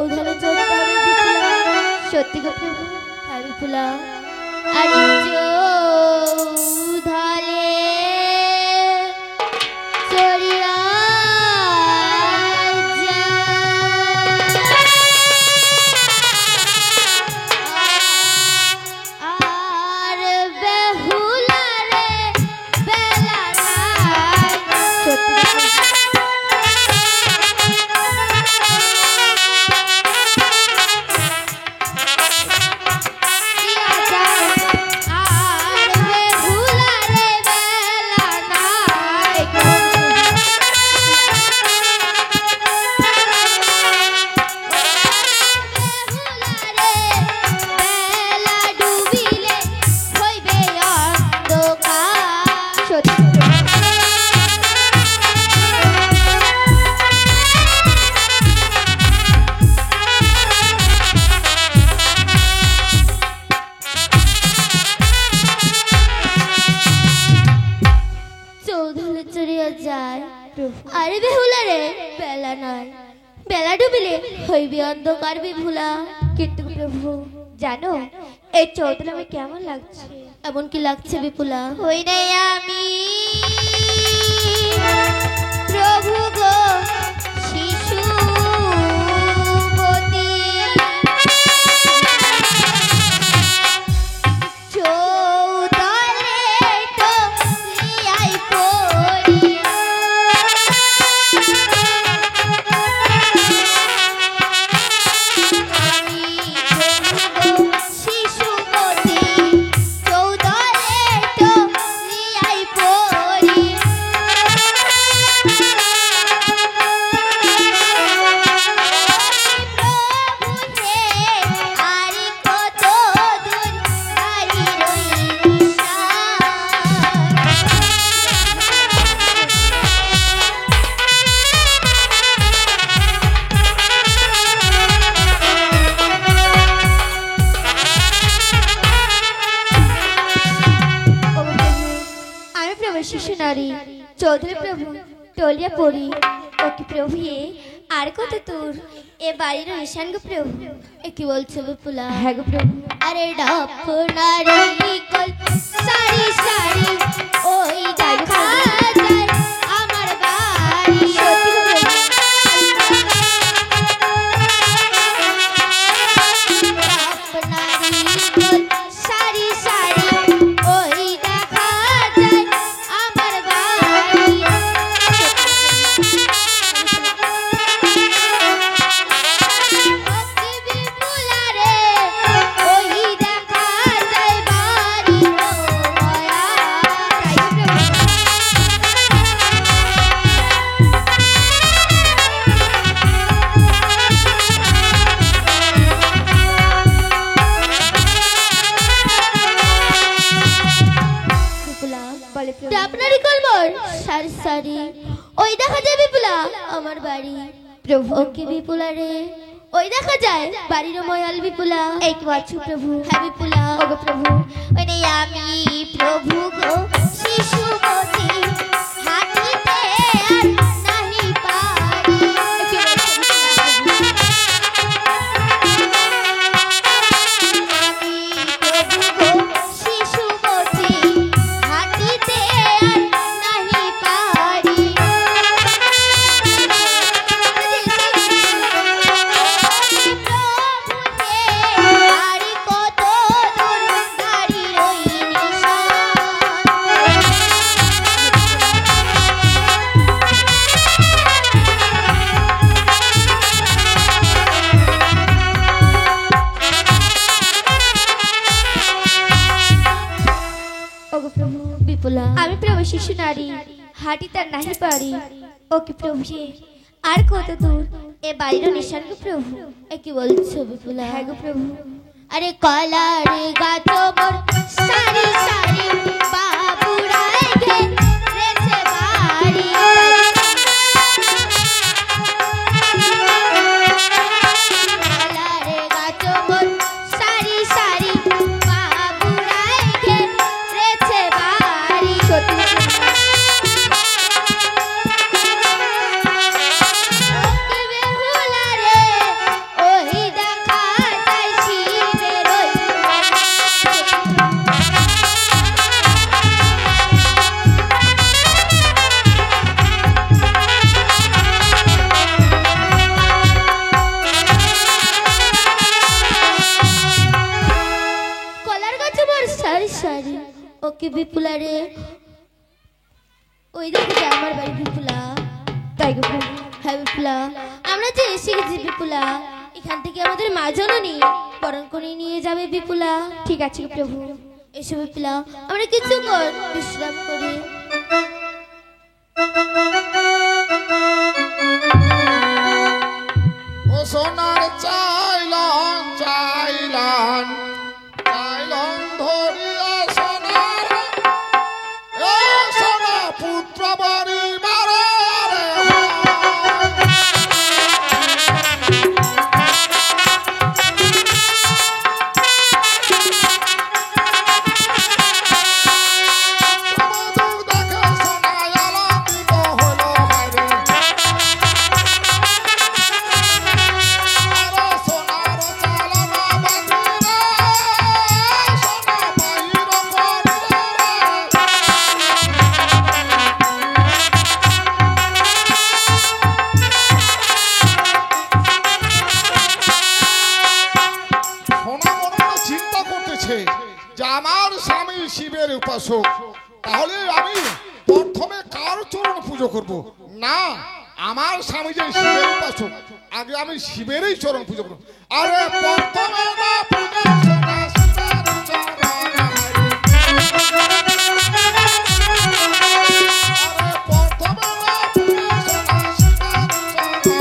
চৌধুরী চৌধুরী বিপুলা সত্যি গো প্রভু হ্যাঁ বিপুলা আরে চৌধুরী চড়িয়া আরে বেহুলা রে বেলা নয় বেলা ডুবিলে হইবে অন্ধকার বিভুলা কিন্তু প্রভু জানো এই চৌধুরী আমি কেমন লাগছে এমন কি লাগছে বিপুলা হই নাই আমি প্রভু গো শিশুমতি শিশু নারী চৌধুরী প্রভু টলিয়া পড়ি ওকে প্রভু আর কত তোর এ বাড়ির ঈশান গো প্রভু এ কি বলছো বিপুলা হ্যাঁ গো প্রভু আরে ডাপনারি কল সারি সারি ওই দেখা যায় আমার বাড়ি ডাপনারি কল সারি সারি ওই দেখা যায় আমার বাড়ি বিপুলা রে ওই দেখা যায় বাড়ি আপনারই কলবর সারি সারি ওই দেখা যায় বিপুলা আমার বাড়ি প্রভু ওকে বিপুলা রে ওই দেখা যায় বাড়ির ময়াল বিপুলা এই কি বলছো প্রভু হ্যাঁ বিপুলা ওগো প্রভু ওই আমি প্রভু গো শিশুমতি হাঁটিতে আর নাহি পারি আমি প্রভু শিশু নারী হাঁটি তার নাহি পারি ওকে প্রভু আর কত দূর এ বাড়ির নিশান গো প্রভু এ কি বলছো বিপুলা হ্যাঁ গো প্রভু আরে কলার গাছ মোর সারি সারি বাবুরাই ঘেরেছে বাড়ি কলার গাছ মোর সারি সারি বাবুরাই ঘেরেছে বাড়ি ওই কি বিপুলা রে, ওই দেখা যায় আমার বাড়ি বিপুলা। তাই গো প্রভু। হ্যাঁ বিপুলা, আমরা যে এসে গেছি বিপুলা, এখান থেকে আমাদের মা জননী বরণ করে নিয়ে যাবে বিপুলা। ঠিক আছে প্রভু, এসো বিপুলা, আমরা কিছুক্ষণ বিশ্রাম করি। ও সোনার চাইলাম চাইলাম চাইলাম ধরিয়া সোনার এ সোনা পুত্র বাড়ি মারে শিবের উপাসক, তাহলে আমি প্রথমে কার চরণ পুজো করব? না, আমার স্বামী যে শিবের উপাসক, আগে আমি শিবেরই চরণ পুজো করব। আরে প্রথমে না পূজা সোনা শিবের চরণ, আরে প্রথমে না পূজা সোনা শিবের চরণ,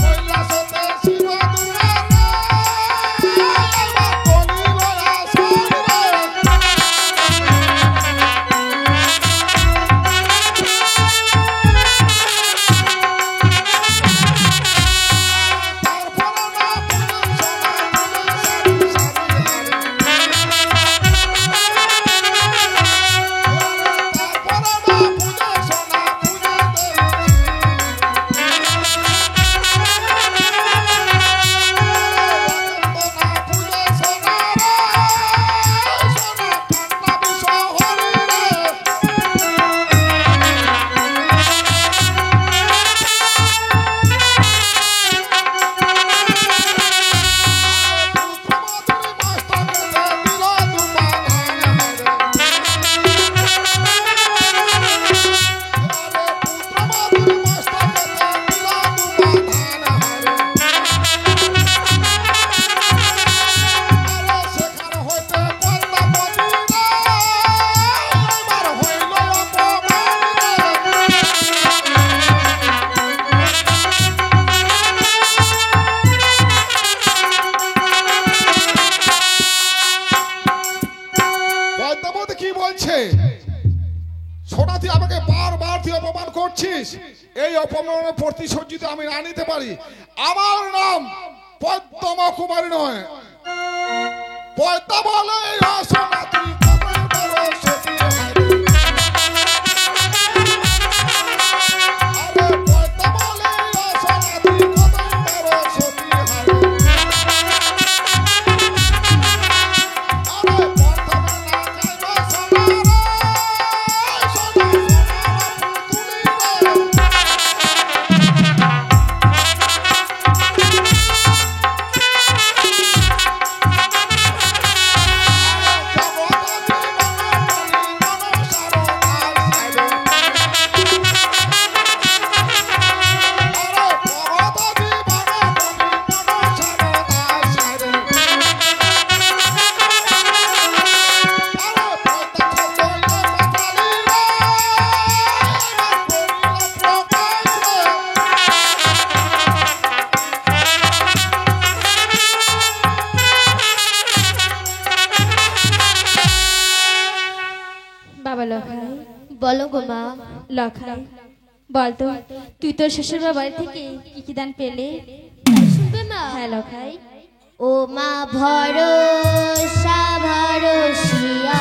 কৈলাসতে শিব এই অপমানের প্রতিশোধ যদি আমি না নিতে পারি, আমার নাম পদ্মা কুমারী নয়, পদ্মা বলে সোনা তুই বলো গো মা। লখাই বলতো, তুই তোর শ্বশুর বাড়ি থেকে কি কি দান পেলে? শুনবে মা? হ্যাঁ লখাই। ও মা ভরসা ভরসিয়া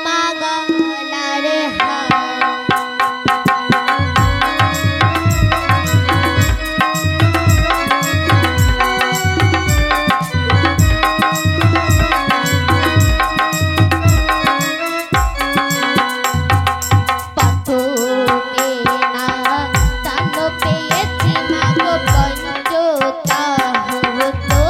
মা গলার হার, পেয়েছি মা গো পঞ্চতা হতো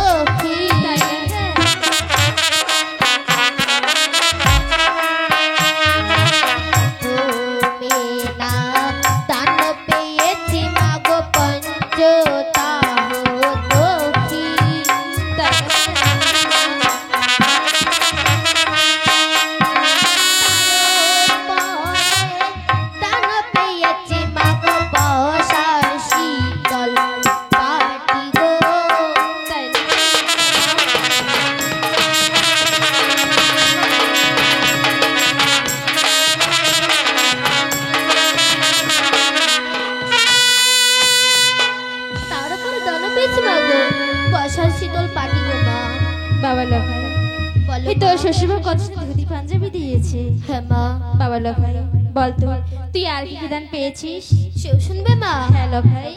লখাই বলতো তুই আর কি কি দান পেয়েছিস? সেও শুনবে মা। হ্যাঁ লখাই।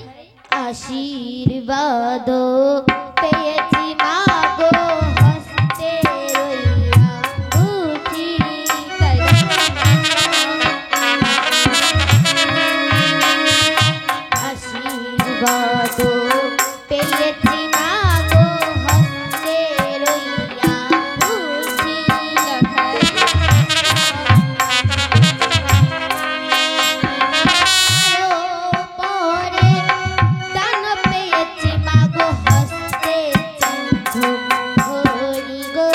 আশীর্বাদ পেয়েছি মা গো হস্তে রইয়া দুঃখী। তাই আশীর্বাদ পেয়েছি মা গো হস্তে রইয়া দুঃখী। লখাই। পরে দান পেয়েছি মা গো হস্তে ধরি গো।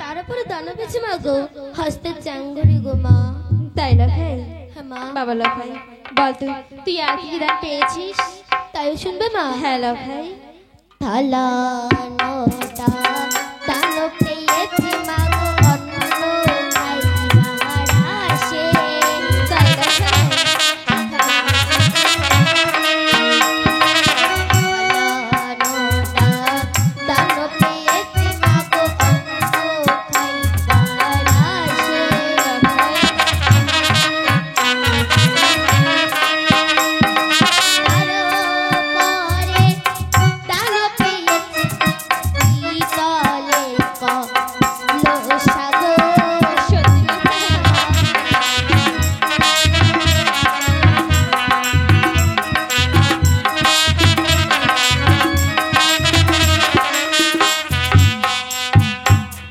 তারপরে দান পেয়েছি মা গো হস্তে চাঙ্গুরি গো মা। তাই লখাই। হ্যাঁ মা। বাবা লখাই বলতো তুই আর কি কি দান পেয়েছিস? তাইও শুনবে মা। হ্যাঁ লখাই। থালা নোটা দান পেয়েছি মা গো অন্ন খাইবার আসে। তাই লখাই। থালা নোটা দান পেয়েছি মা গো অন্ন খাইবার আসে। আরো পরে দান পেয়েছি পিতলে কলস সাগর। সত্যি লখাই।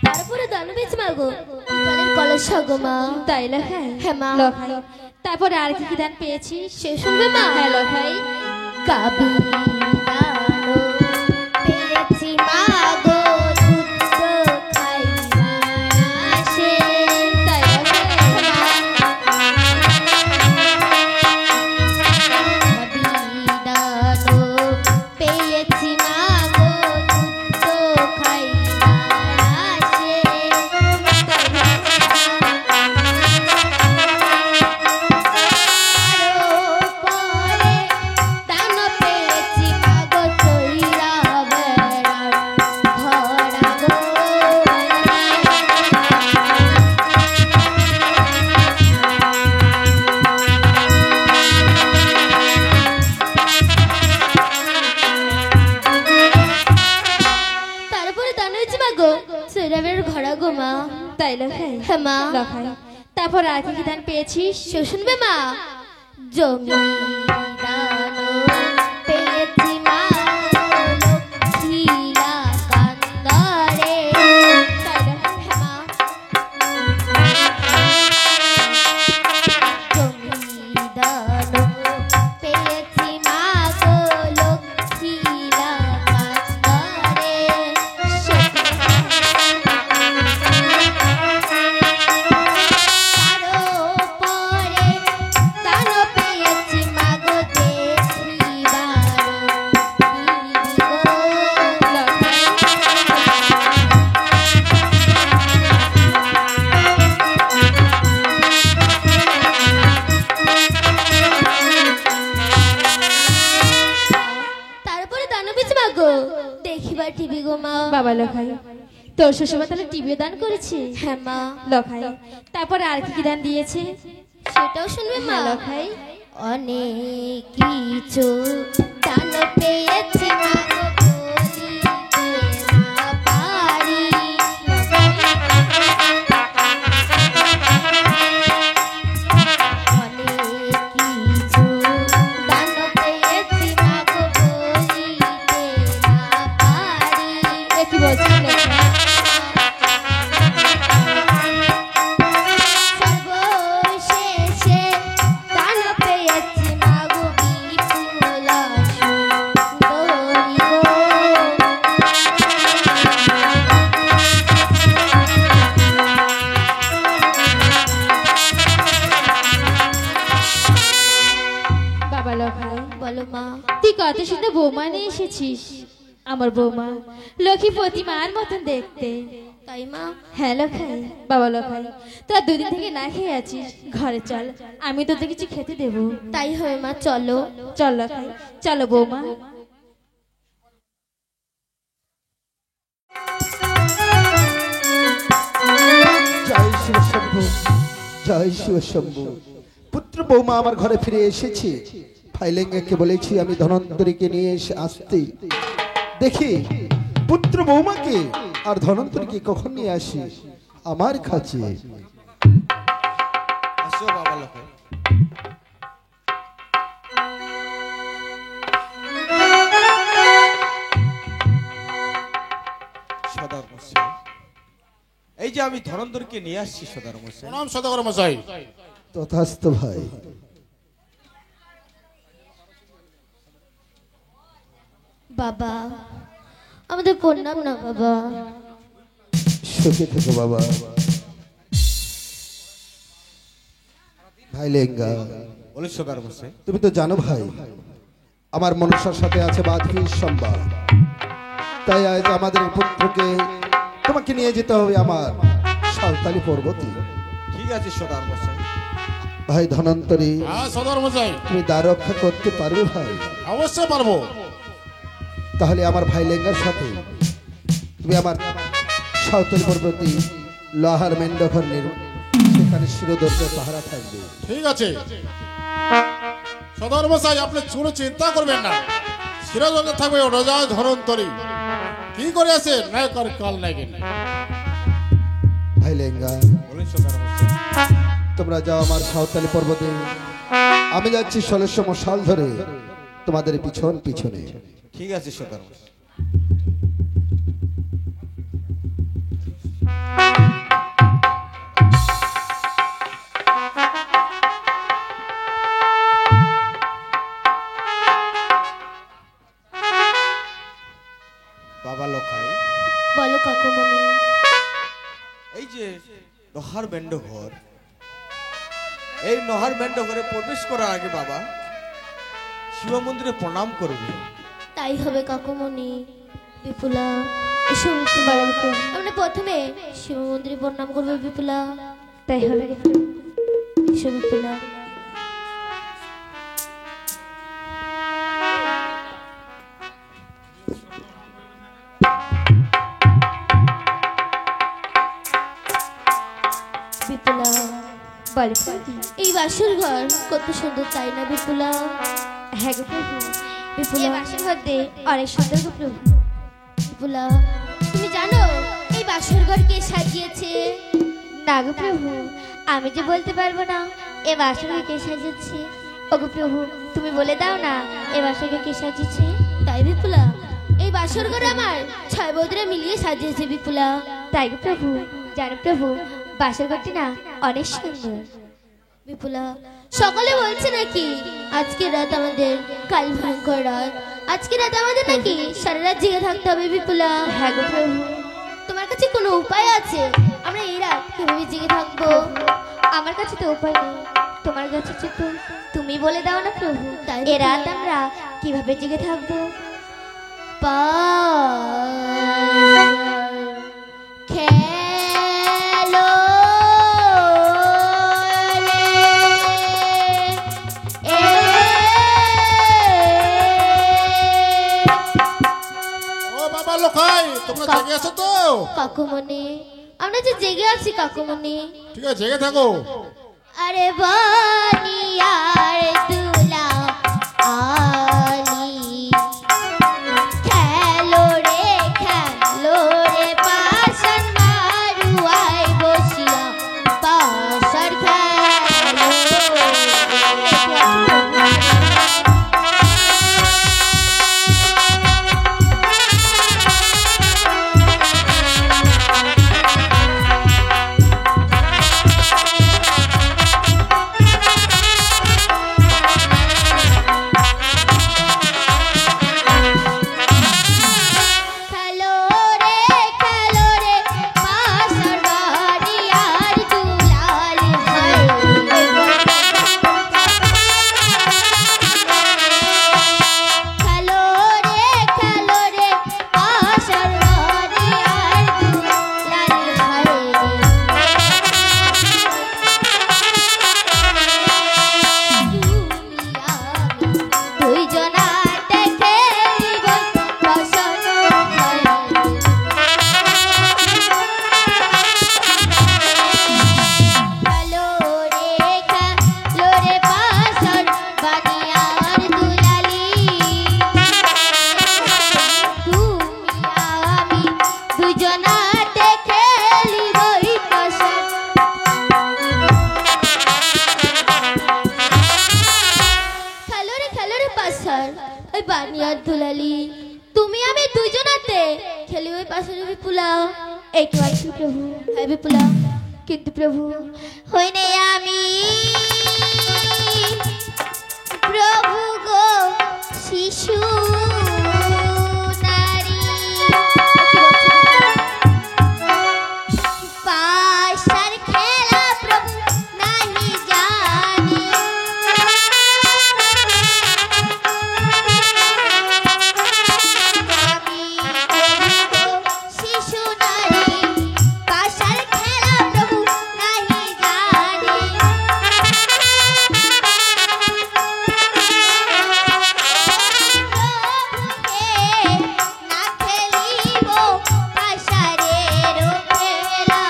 তারপরে দান পেয়েছি মা গো পিতলের কলস গো মা। তাই লখাই। হ্যাঁ মা। লখাই তারপরে আর কি কি দান পেয়েছিস? সে শুনবে মা। হ্যাঁ লখাই। কাবিরানো পেয়েছি মা গো দুধ খাইবার আসে। তাই লখাই। কাবিরানো পেয়েছি মা গো দুধ খাইবার আসে। আরো পরে দান পেয়েছি মা গো চইরা বেড়ার ঘোড়া গো। তারপরে দান হয়েছে মা গো চইরা বেড়ার ঘোড়া গো মা। তাই লখাই। হ্যাঁ মা। লখাই তারপর আর কি কি দান পেয়েছিস? সে শুনবে মা। জমি দানো পেয়েছি মা লক্ষ্মীলা কান্দারে। তাই লখাই। হ্যাঁ মা। জমি দানো পেয়েছি মা গো লক্ষ্মীলা কান্দারে। আরো পরে দান পেয়েছি মা গো দেখিবার গো। তারপরে দান পেয়েছি মা গো দেখিবার টিভি গো মা। বাবা লখাই তোর শ্বশুর তাহলে টিভিও দান করেছে? হ্যাঁ মা। লখাই তারপরে আর কি কি দান দিয়েছে? সেটাও শুনবে মা। হ্যাঁ লখাই। অনেক কিছু দান পেয়েছি মা গো বলিতে না পারি। অনেক কিছু দান পেয়েছি মা গো বলিতে না পারি। এ কি বলছিস লখাই? সর্বশেষে দান পেয়েছি মা গো বিপুলা সুন্দরী গো। বাবা লখাই বলো মা। তুই কত সুন্দর বৌমা নিয়ে এসেছিস। আমার বৌমা লক্ষ্মী প্রতিমার মতন দেখতে। তাই মা? হ্যাঁ লখাই, বাবা লখাই, তোরা দুদিন থেকে না খেয়ে আছিস, ঘরে চল, আমি তোদের কিছু খেতে দেবো। তাই হবে মা, চলো। চল লখাই, চলো বৌমা। জয় শিব শম্ভু, জয় শিব শম্ভু। পুত্র বৌমা আমার ঘরে ফিরে এসেছে। ফাইলেঙ্গাকে বলেছি আমি ধনন্তরীকে নিয়ে এসে আসতে। দেখি পুত্র বৌমাকে আর ধনন্তরীকে কখন নিয়ে আসি আমার কাছে। আসো বাবা লখাই। সদার মশাই, এই যে আমি ধনন্দরকে নিয়ে আসছি সদার মশাই। প্রণাম সদাগর মশাই। তথাস্তু ভাই। বাবা, আমাদের প্রণাম না বাবা। সুখে থেকো বাবা। ভাই লেঙ্গা, বলে সদার মশাই। তুমি তো জানো ভাই আমার মনসার সাথে আছে বাধবীর সম্বাদ। তাই আজ আমাদের পুত্রকে তোমাকে নিয়ে যেতে হবে আমার সাঁওতালি পর্বতে। ঠিক আছে সদার মশাই। ভাই ধনন্তরী, হ্যাঁ সদর মশাই, তুমি দ্বার রক্ষা করতে পারবে ভাই? অবশ্যই পারবো। তাহলে আমার ভাই লেঙ্গার সাথে তুমি আমার সাঁওতালি পর্বতে লোহার মেন্ডঘর সেখানে শিরোদর্শে পাহারা থাকবে। ঠিক আছে সদর মশাই, আপনি কোনো চিন্তা করবেন না। শিরোজনে থাকবে রাজা ধনন্তরী। কি করে আছে নায়ক আর কাল নায়কের। ভাই লেঙ্গা, বলেন সদার মশাই। তোমরা যাও আমার সাঁওতালি পর্বতে, আমি যাচ্ছি 1600 মশাল ধরে তোমাদের পিছন পিছনে। ঠিক আছে সদার মশাই। বাবা লখাই, বলো কাকুমণি। এই যে লোহার বেন্ড ঘর, এই লোহার বেন্ড ঘরে প্রবেশ করার আগে বাবা শিব মন্দিরে প্রণাম করবে। তাই হবে কাকুমণি। বিপুলা, এসো বিপুলা। আমরা প্রথমে শিব মন্দিরে প্রণাম করবো বিপুলা। তাই হবে। এসো বিপুলা। বিপুলা, বলে প্রভু। এই বাসর ঘর কত সুন্দর তাই না বিপুলা? হ্যাঁ গো প্রভু, বিপুলা, এই বাসর ঘর দিয়ে অনেক সুন্দর গো প্রভু। বিপুলা, তুমি জানো এই বাসর ঘর কে সাজিয়েছে? না গো প্রভু, আমি যে বলতে পারবো না এ বাসর ঘর কে সাজিয়েছে। ওগো প্রভু, তুমি বলে দাও না এ বাসর ঘর কে সাজিয়েছে। তাই বিপুলা, এই বাসর ঘর আমার 6 বৌদিরা মিলিয়ে সাজিয়েছে বিপুলা। তাই গো প্রভু, জানো প্রভু বাসর ঘরটি না অনেক সুন্দর। বিপুলা, সকালে বলছে নাকি আজকে রাত আমাদের কাল ভয়ঙ্কর রাত। আজকে রাত আমাদের নাকি সারা রাত জেগে থাকতে হবে বিপুলা। হ্যাঁ গো প্রভু। তোমার কাছে কোনো উপায় আছে আমরা এই রাত কিভাবে জেগে থাকবো? আমার কাছে তো উপায় নেই, তোমার কাছে তো তুমি বলে দাও না প্রভু, তাই এ রাত আমরা কিভাবে জেগে থাকবো। খেলো ও বাবা লখাই, তোমরা জেগে আছো তো? কাকুমণি, আমরা যে জেগে আছি কাকুমণি। ঠিক আছে, জেগে থাকো। আরে বানিয়ার দুলা আলি, খেলো রে পাশান মারুয়াই বসিয়া পাশার খেলো। খেলো রে পাশার ওই বানি আর দুলালি তুমি আমি দুজনাতে খেলি ওই পাশার বিপুলা একটু আছে প্রভু হ্যাঁ বিপুলা কিন্তু প্রভু হইনে আমি প্রভু গো শিশু নারী পাশার খেলা প্রভু নাহি জানি আমি প্রভু গো শিশু নারী পাশার খেলা প্রভু নাহি জানি না খেলিব পাশারের খেলা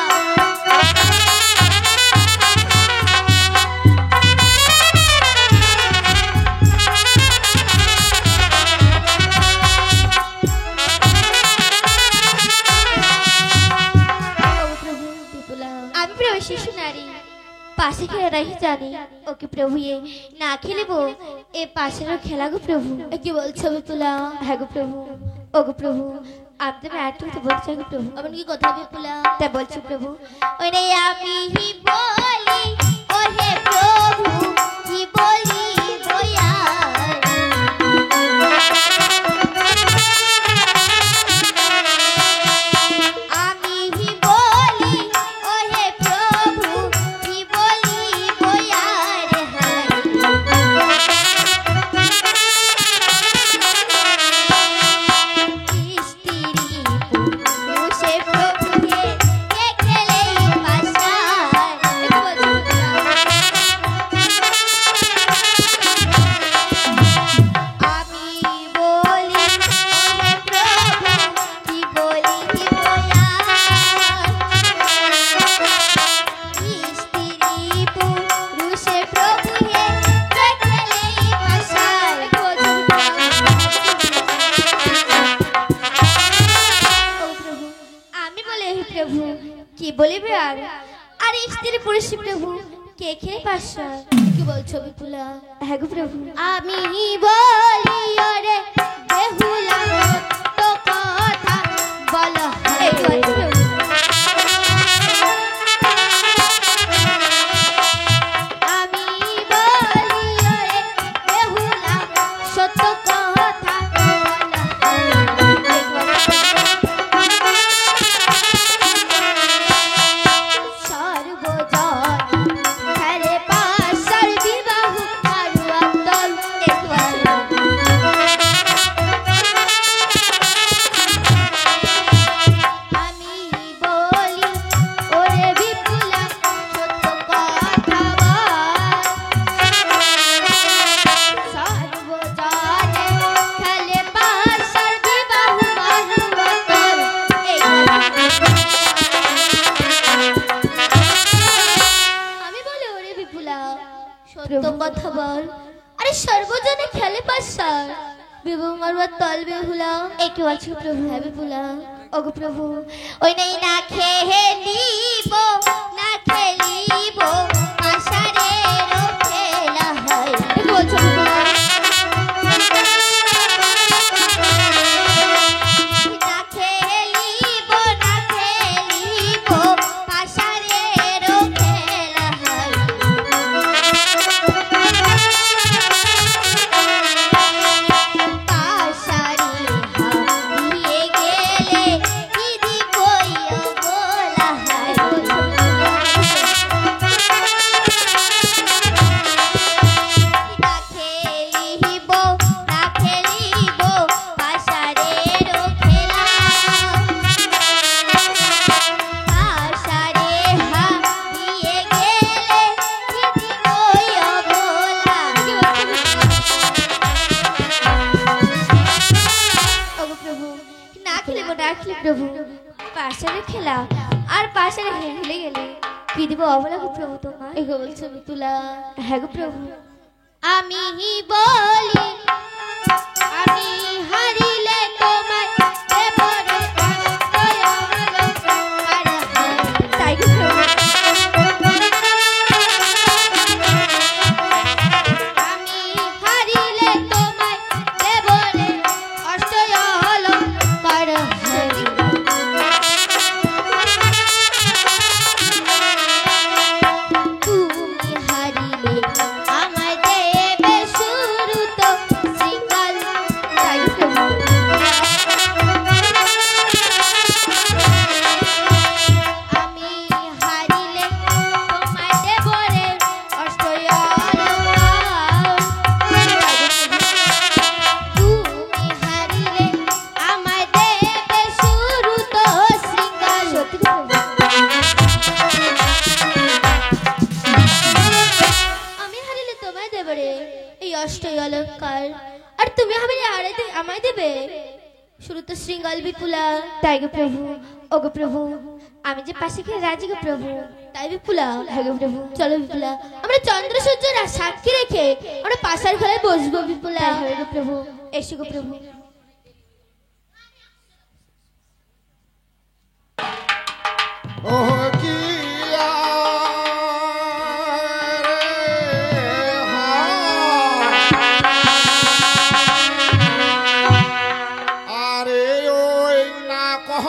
প্রভু বিপুলা আমি প্রভু শিশু নারী পাশে খেলা রাখি জানি ওকে প্রভু এ না খেলিব এ পাশের খেলা গো প্রভু কি বলছো বিপুলা হ্যাঁ গো প্রভু ও গো প্রভু আপনি একটু তো বলছো গো প্রভু এমন কি কথা বিপুলা তা বলছি প্রভু ওরে আমি বলি ও হে প্রভু কি বলি বয়ার আমি বলি ও হে প্রভু কি বলি বয়ার হায় স্ত্রী পুরুষে প্রভু হে কে খেলে পাশার আমি বলি হে প্রভু কি বলি কি বয়ার স্ত্রী পুরুষে প্রভু হে কে খেলে পাশার ও প্রভু আমি বলে হে প্রভু কি বলিবে আর আর স্ত্রী পুরুষ প্রভু কে খেলে পাশা কি বলছো বিপুলা হ্যাঁ গো প্রভু আমি বলি ওরে বেহুলা তো কথা বলা এই তো আছে প্রভু। আমি বলি ওরে বেহুলা সত্য কথা বলা সর্বজন খেলে পাশার বিবাহ মারুয়া দল আমি বলি ওরে বিপুলা সত্য কথা বল সর্বজনে খেলে পাশার বিবাহ মারুয়া দল আমি বলি ওরে বিপুলা সত্য কথা বল আরে সর্বজনে খেলে পাশার বিবাহ মারুয়া তল বেহুলা একে বলছো প্রভু হ্যাঁ বিপুলা ওগো প্রভু ওই নেই না খেলিব না খেলিব পাশারের খেলা হয় কি বলছো বিপুলা না খেলিব না খেলিব পাশারের খেলা হয় পাশারি হারিয়ে গেলে দিদি কইও বলা হয় না খেলিব না খেলিব পাশারের খেলা পাশারে হারিয়ে গেলে দিদি কইও বলা ওগো প্রভু না খেলিব না খেলি প্রভু পাশারে খেলা আর পাশারে হেলে গেলে কি দিব অবলা গো প্রভু তোমার এগো বলছো বিপুলা হ্যাঁ গো প্রভু আমি বলি আমি হারিলে তোমায় দেব রে কষ্ট অলঙ্কার হয়। তাই গো প্রভু আমি হারিলে পুরস্কার, আর তুমি হবে আমায় দেবে শ্রুত শৃঙ্গাল বিপুলা। তাই গো প্রভু, ওগো প্রভু, আমি যে পাশে খেয়ে রাজি গো প্রভু। তাই বিপুলা? হ্যাঁ গো প্রভু। চলো বিপুলা, আমরা চন্দ্র সূর্যের সাক্ষী রেখে আমরা পাশার ঘরে বসবো বিপুলা। তাই হবে গো প্রভু, এসো গো প্রভু। ও কি আরে ওই না কহ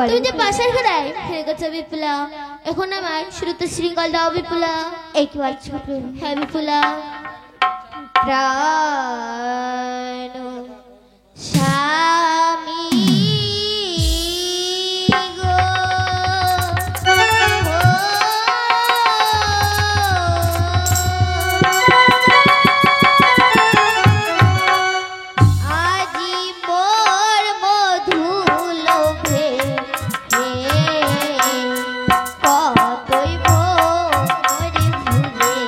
তুমি যে পাশের ঘরে ফিরে গেছো বিপুলা, এখন আমার শ্রুত শৃঙ্গাল দাও বিপুলা। এই কি বলছো প্রভু? হ্যাঁ বিপুলা। প্রাণ স্বামী গো, আজি মোর মধু লোভে কতই মোরে ভুলে।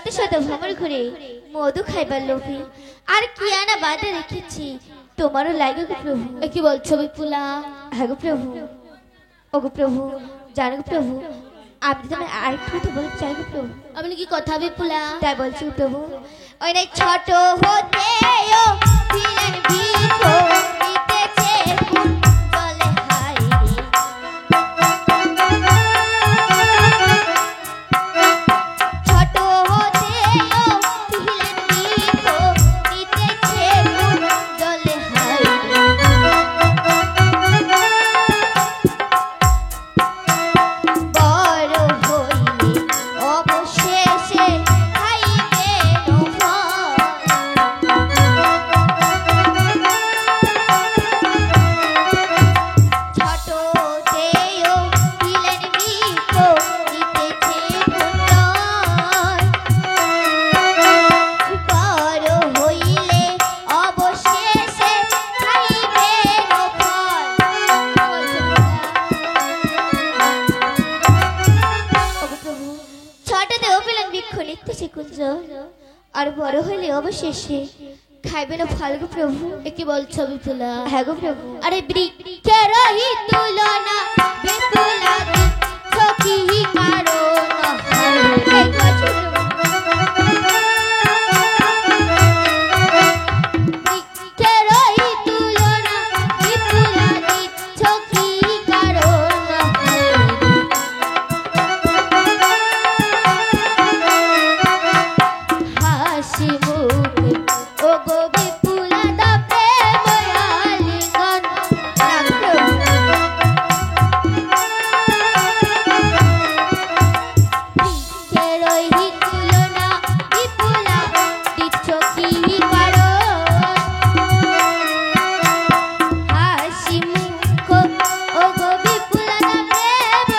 শত শত ভ্রমণ ঘুরে মধু খাইবার লোভে আর কি আনা বাধা রেখেছি তোমারও লাগে গো প্রভু। এ কি বলছো বিপুলা? হ্যাঁ গো প্রভু, ও গো প্রভু, জানো গো প্রভু, আপনি তো আরেকটু কথা বলতে চাই গো প্রভু। আপনি কি কথা বিপুলা? তাই বলছি গো প্রভু, ওই নাই ছোট হতেও দিলেন বিখো দিতেছে ফুল জলে হাই রে। ছোট হতেও দিলেন বিখো দিতেছে ফুল জলে হাই রে। বড় হইলে অবশেষে খাইবেন ফল। ছোট দেও দিলেন বিকো দিতেছে ফুল। বড় হইলে অবশেষে খাইবেন ফল। ছোট দেও পেলেন বৃক্ষ নিতেছে কুঞ্জ, আর বড় হইলে অবশেষে খাইবে না ফল গো প্রভু। এ কি বলছো বিপুলা? হ্যাঁ গো প্রভু, আরে বৃক্ষেরই তুলনা বিপুলা দিচ্ছ কি কারণ? এই তো আছে প্রভু। বৃক্ষেরই তুলনা বিপুলা দিচ্ছ কি কারণ? হাসি মুখে ও গো বিপুলা দা প্রেম আলিঙ্গন। না গো প্রভু, বৃক্ষেরই তুলনা বিপুলা দিচ্ছ কি কারণ? হাসি মুখ ও গো বিপুলা দা প্রেম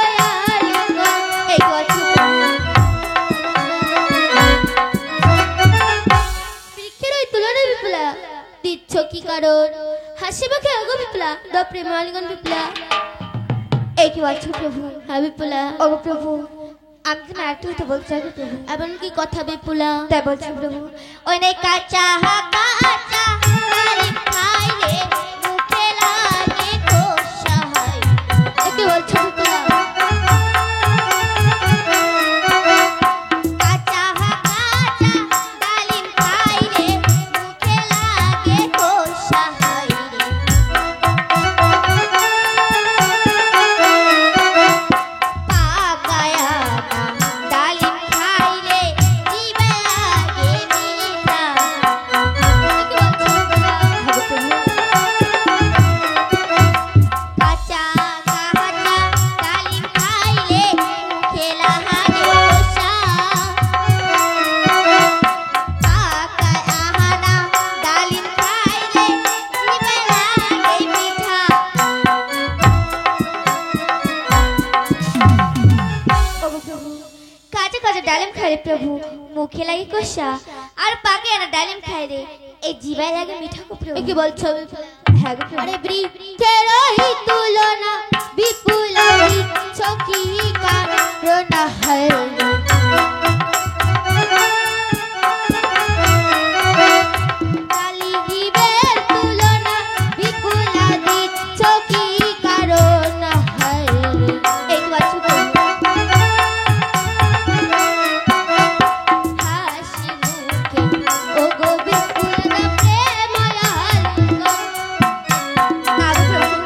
আলিঙ্গন। এই তো আছে প্রভু। বৃক্ষের ওই তুলনা বিপুলা দিচ্ছ কি কারণ? হাসি মুখে ওগো বিপুলা দা প্রেম আলিঙ্গন। বিপুলা এই কি বলছো প্রভু? হ্যাঁ বিপুলা। ও গো প্রভু, আমি তো একটু কথা বলতে চাই গো প্রভু। এমন কি কথা বিপুলা? তাই বলছি প্রভু, ওই নাই কাঁচা কাঁচা কারি খাইলে মুখে লাগে কোষা হয়। এ কি বলছো বিপুলা? কাঁচা কাঁচা ডালিম খাইলে মুখে লাগে কোষা হয় রে। পাকায়া ডালিম খাইলে জিভে লাগে মিঠা। এ কি বলছো বিপুলা? হ্যাঁ গো প্রভু। কাঁচা কাঁচা ডালিম খাইলে মুখে লাগে কোষা। পাকায় আহানা ডালিম খাইলে জিভে লাগে মিঠা। ওগো প্রভু, কাঁচা কাঁচা ডালিম খাইলে প্রভু মুখে লাগে কষা, আর পাকে আনা ডালিম খাইলে এই জিভায় লাগে মিঠা গো এ প্রভু। কি বলছো বিপুলা? হ্যাঁ গো প্রভু। আরে বৃক্ষের ওই তুলনা বিপুলা দিচ্ছ কি কারণ? কালি জীবের তুলনা বিপুলা দিচ্ছ কি কারণ? এই তো আছে প্রভু। হাসি মুখে ও গো বিপুলা প্রেম আলিঙ্গন। না গো প্রভু,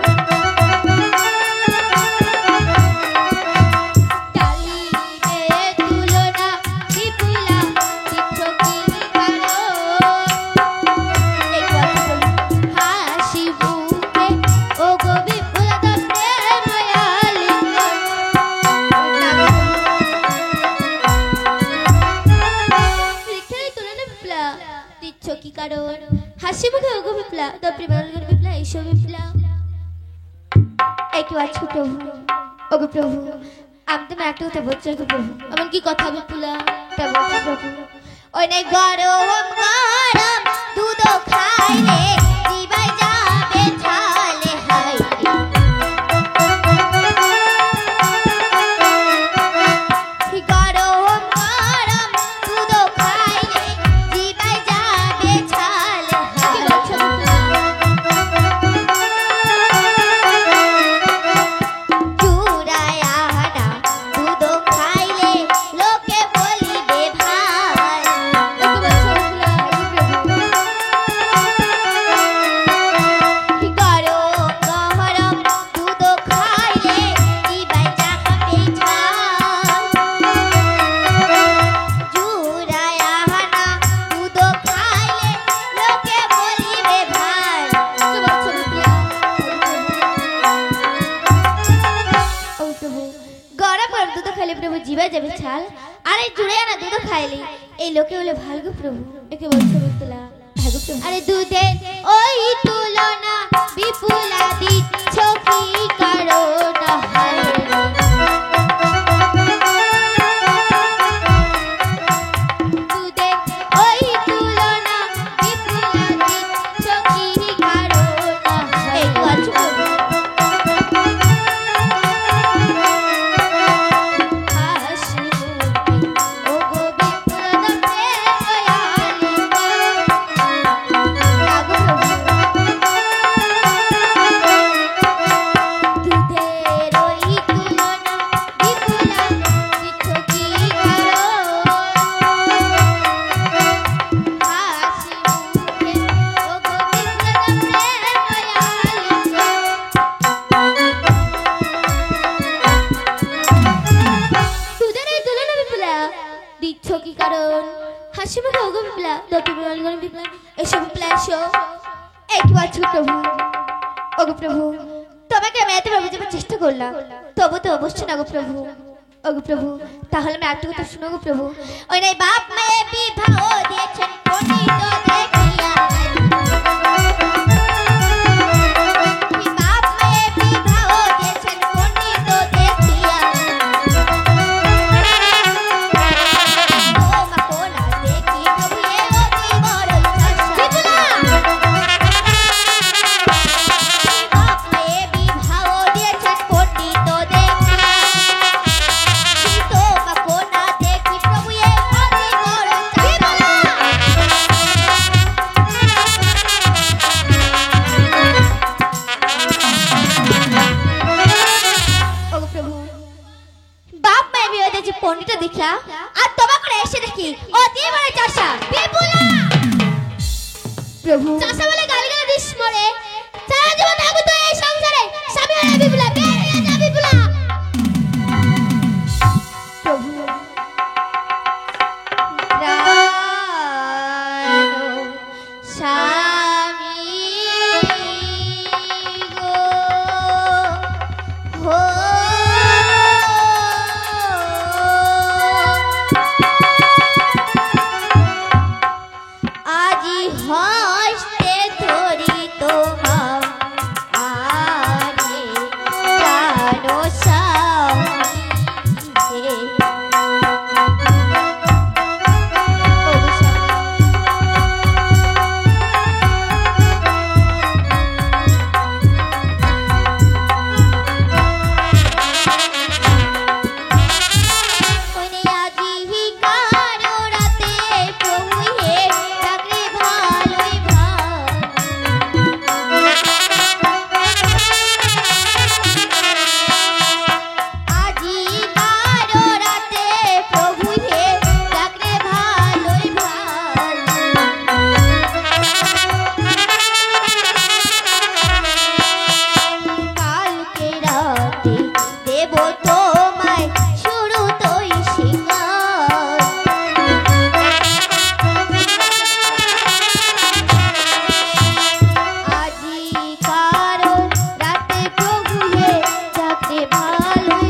ডালিমের তুলনা বিপুলা দিচ্ছ কি কারণ? এই তো আছে প্রভু। হাসি মুখে ও গো বিপুলা দা প্রেম আলিঙ্গন। না গো প্রভু। বৃক্ষের তুলনা বিপুলা দিচ্ছ কি কারণ? হাসি মুখে ও গো বিপুলা দা প্রেম আলিঙ্গন। বিপুলা এইসব বিপুলা। এই কি আছে প্রভু? ওগো প্রভু, আমি তো একটা কথা বলছি গো প্রভু। এমন কি কথা বিপুলা? তা বলছি প্রভু, ওই নাই গরম গরম দুধ খাইলে জিভায় যাবে ছালে হাই রে। গরম গরম দুধ খাইলে এই লোকে হলে ভালো প্রভু। একে বলছো বিপুলা? হ্যাঁ গো প্রভু। আরে দুধের ওই তুলনা বিপুলা দিচ্ছ কি কারণ হায় রে? দুধের ওই তুলনা বিপুলা দিচ্ছ কি কারণ হায় এই তো আছো প্রভু। হাসি মুখে ওগো বিপুলা দয়ালি হ্যাঁ গো প্রভু। দুধের ওই তুলনা বিপুলা দিচ্ছ কি কারণ হাসি মুখে ওগো বিপুলা দয়ালি বিপুলা এসব প্ল্যাশো এই কি বলছো প্রভু? ওগো প্রভু, তোমাকে আমি এত বোঝাবার চেষ্টা করলাম, তবু তো অবশ্যই না গো প্রভু। ওগো প্রভু, তাহলে আমি একটা কথা শুনো গো প্রভু। ওই নাই বাপ মায়ে বিবাহ দিয়েছেন পণ্ডিত দেখিয়া বাপ মায়ে বিবাহ দিয়েছেন পণ্ডিত দেখিয়া ও মা কোনা দেখি প্রভু এ অতি বড় ইচ্ছা বাপ মায়ে বিবাহ দিয়েছেন পণ্ডিত দেখিয়া তো মা কোনা দেখি প্রভু এ অতি বড় ইচ্ছা ওগো প্রভু, বাপ মায়ের বিয়ে দিয়েছে পণ্ডিত দীক্ষা, আর তোমাকে এসে দেখি অতি বড় চাষা বিপুলা। প্রভু, চাষা বলে গালিগালা দিস মরে সারা জীবন থাকবো তো এই সংসারে স্বামী হলে বিপুলা বেরিয়ে যা বিপুলা প্রভু, প্রাণ স্বামী গো হো আজি হস্তে ধরি তোমার আরে প্রাণ স্বামী হে। ওগো স্বামী, ওরে আজি কারো রাতে প্রভু হে ডাকলে ভালোই আজি কারো রাতে প্রভু হে ডাকলে ভালোই কালকে রাতে দেব তোমায় শুরু তোই শিকার আজি কারো রাতে প্রভু হে ডাকলে ভালোই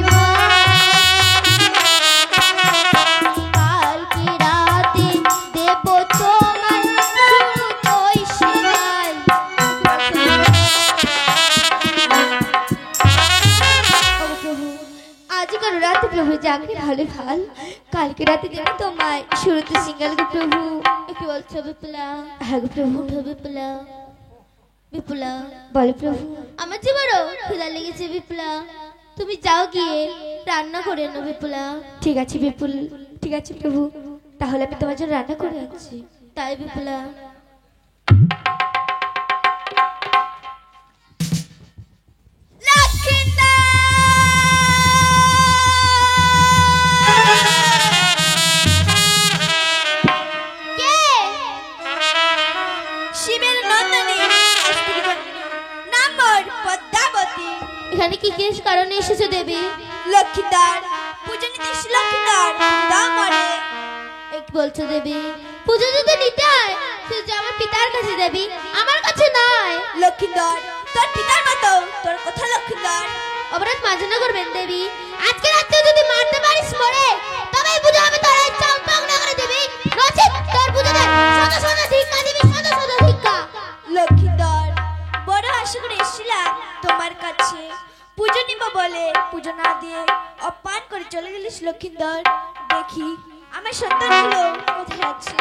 কালকে রাতে দেব তোমায় শুরু তোই শিকার ওগো প্রভু, আজ কাল রাতে প্রভু জাগলে ভালো ভাল, কালকে রাতে দেব তোমায় শুরুতে সিঙ্গেল গো প্রভু। কি বলছো বিপুলা? হ্যাঁ গো প্রভু। উঠো বিপুলা বিপুলা বলো প্রভু। আমার যে বড় খিদা লেগেছে বিপুলা তুমি যাও গিয়ে রান্না করে এনো বিপুলা ঠিক আছে বিপুল, ঠিক আছে প্রভু, তাহলে আমি তোমার জন্য রান্না করে আনছি। তাই বিপুলা শিবের নন্দনী নামর পদ্মাবতী এখানে কি কেস কারণে এসেছো দেবী? লক্ষ্মীদার পূজনীতি লক্ষ্মীদার দামরে। এক বলছো দেবী পুজো যদি নিতে হয় সেটা আমার পিতার কাছে দেবী, আমার কাছে নয়। লক্ষ্মীদার তোর পিতার মতো তোর কথা লক্ষ্মীদার। অপরাধ মার্জনা করবেন দেবী, আজকে রাত্রে যদি মারতে পারিস মরে তবে পুজো হবে তোর ইচ্ছা পূর্ণ করে দেবী। লক্ষিন্দর, দেখি আমার সন্তানগুলো কোথায় আছে।